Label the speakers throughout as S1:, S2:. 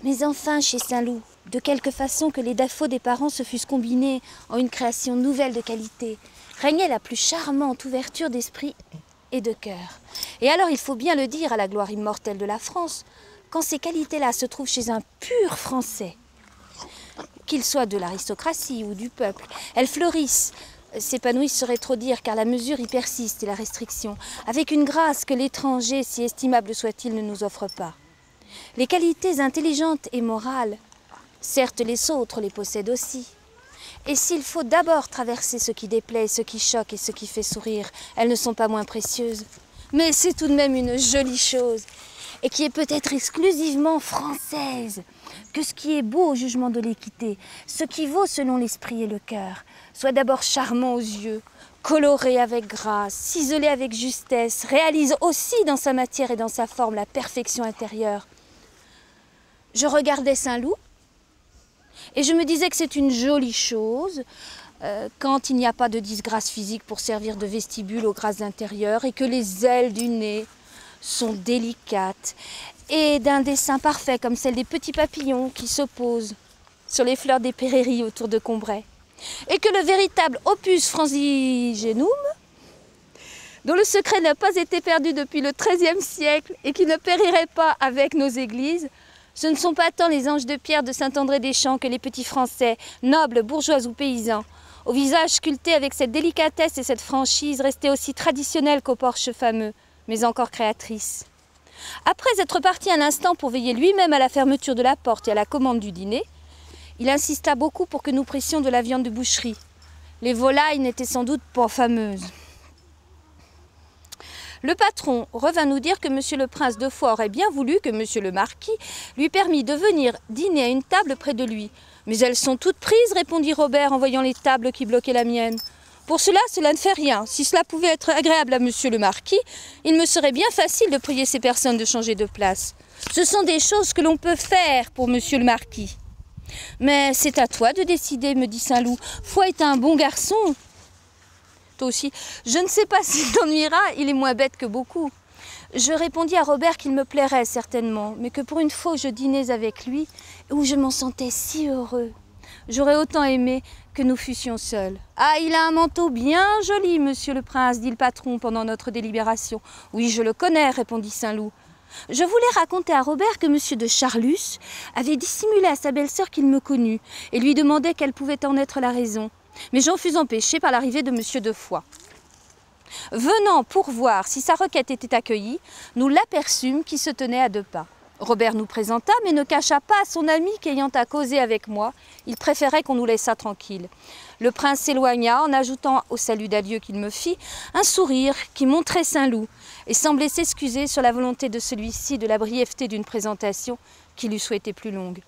S1: Mais enfin, chez Saint-Loup, de quelque façon que les défauts des parents se fussent combinés en une création nouvelle de qualité, régnait la plus charmante ouverture d'esprit et de cœur. Et alors il faut bien le dire à la gloire immortelle de la France, quand ces qualités-là se trouvent chez un pur Français, qu'il soit de l'aristocratie ou du peuple, elles fleurissent, s'épanouissent serait trop dire, car la mesure y persiste et la restriction, avec une grâce que l'étranger, si estimable soit-il, ne nous offre pas. Les qualités intelligentes et morales, certes les autres les possèdent aussi. Et s'il faut d'abord traverser ce qui déplaît, ce qui choque et ce qui fait sourire, elles ne sont pas moins précieuses. Mais c'est tout de même une jolie chose, et qui est peut-être exclusivement française, que ce qui est beau au jugement de l'équité, ce qui vaut selon l'esprit et le cœur, soit d'abord charmant aux yeux, coloré avec grâce, ciselé avec justesse, réalise aussi dans sa matière et dans sa forme la perfection intérieure. Je regardais Saint-Loup, et je me disais que c'est une jolie chose quand il n'y a pas de disgrâce physique pour servir de vestibule aux grâces intérieures et que les ailes du nez sont délicates et d'un dessin parfait comme celle des petits papillons qui se posent sur les fleurs des prairies autour de Combray. Et que le véritable opus franzigenum, dont le secret n'a pas été perdu depuis le XIIIe siècle et qui ne périrait pas avec nos églises, ce ne sont pas tant les anges de pierre de Saint-André-des-Champs que les petits Français, nobles, bourgeois ou paysans, au visage sculpté avec cette délicatesse et cette franchise restée aussi traditionnelle qu'au porche fameux, mais encore créatrice. Après être parti un instant pour veiller lui-même à la fermeture de la porte et à la commande du dîner, il insista beaucoup pour que nous pressions de la viande de boucherie. Les volailles n'étaient sans doute pas fameuses. Le patron revint nous dire que monsieur le prince de Foix aurait bien voulu que monsieur le marquis lui permît de venir dîner à une table près de lui. « Mais elles sont toutes prises, répondit Robert en voyant les tables qui bloquaient la mienne. Pour cela ne fait rien. Si cela pouvait être agréable à monsieur le marquis, il me serait bien facile de prier ces personnes de changer de place. Ce sont des choses que l'on peut faire pour monsieur le marquis. Mais c'est à toi de décider, me dit Saint-Loup. Foix est un bon garçon. Toi aussi, je ne sais pas s'il t'ennuiera, il est moins bête que beaucoup. Je répondis à Robert qu'il me plairait certainement, mais que pour une fois où je dînais avec lui, où je m'en sentais si heureux, j'aurais autant aimé que nous fussions seuls. « Ah, il a un manteau bien joli, monsieur le prince, dit le patron pendant notre délibération. « Oui, je le connais, répondit Saint-Loup. Je voulais raconter à Robert que monsieur de Charlus avait dissimulé à sa belle-sœur qu'il me connût et lui demandait quelle pouvait en être la raison. Mais j'en fus empêché par l'arrivée de monsieur de Foix. Venant pour voir si sa requête était accueillie, nous l'aperçûmes qui se tenait à 2 pas. Robert nous présenta, mais ne cacha pas à son ami qu'ayant à causer avec moi, il préférait qu'on nous laissât tranquilles. Le prince s'éloigna en ajoutant au salut d'adieu qu'il me fit un sourire qui montrait Saint-Loup et semblait s'excuser sur la volonté de celui-ci de la brièveté d'une présentation qu'il eût souhaité plus longue.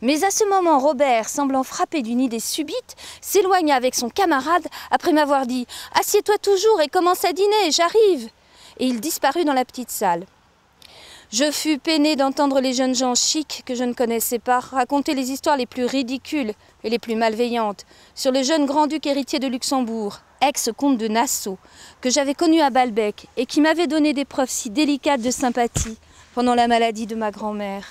S1: Mais à ce moment, Robert, semblant frappé d'une idée subite, s'éloigna avec son camarade après m'avoir dit « Assieds-toi toujours et commence à dîner, j'arrive !» Et il disparut dans la petite salle. Je fus peiné d'entendre les jeunes gens chics que je ne connaissais pas raconter les histoires les plus ridicules et les plus malveillantes sur le jeune grand-duc héritier de Luxembourg, ex-comte de Nassau, que j'avais connu à Balbec et qui m'avait donné des preuves si délicates de sympathie pendant la maladie de ma grand-mère.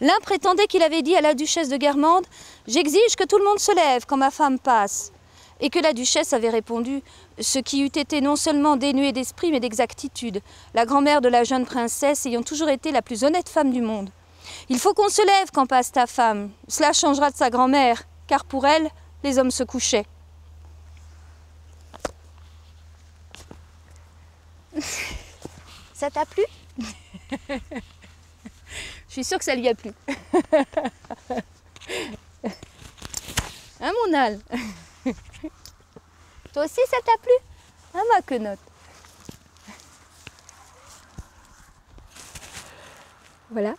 S1: L'un prétendait qu'il avait dit à la duchesse de Guermantes « J'exige que tout le monde se lève quand ma femme passe », et que la duchesse avait répondu, ce qui eût été non seulement dénué d'esprit mais d'exactitude, la grand-mère de la jeune princesse ayant toujours été la plus honnête femme du monde. « Il faut qu'on se lève quand passe ta femme, cela changera de sa grand-mère, car pour elle, les hommes se couchaient. » Ça t'a plu? Je suis sûre que ça lui a plu. Hein, mon Al? Toi aussi, ça t'a plu? Ah, ma quenotte. Voilà.